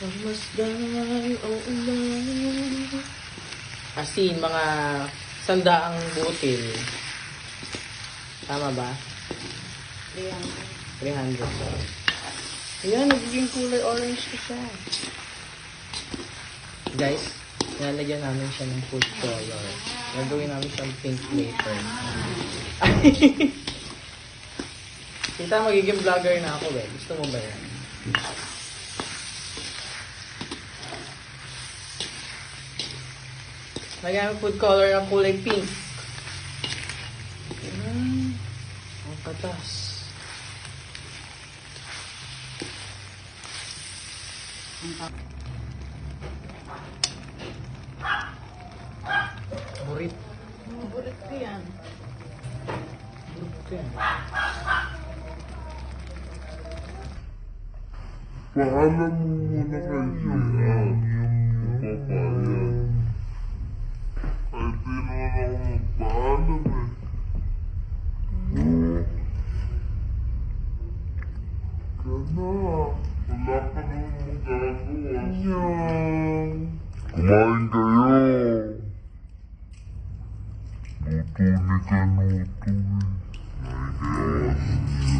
Masdan ang ulan. Asin, mga sandaang butil. Tama ba? 300. Ayan, nagiging kulay orange ko siya. Guys, nalagyan namin siya ng food color. Gagawin namin siyang pink later. Kita, magiging vlogger na ako eh. Gusto mo ba yan? Lagyan ng food color ng kulay pink. Ayan. Ang patas. Burit. Burit ko yan. Burit ko yan. Paalam mo muna kay Gian yung papayan. Ay, di naman ako magpaalam eh. Kana, wala ka naman magagawa. Kumain kayo. Luto ni Kanuto eh. Ay, Diyos.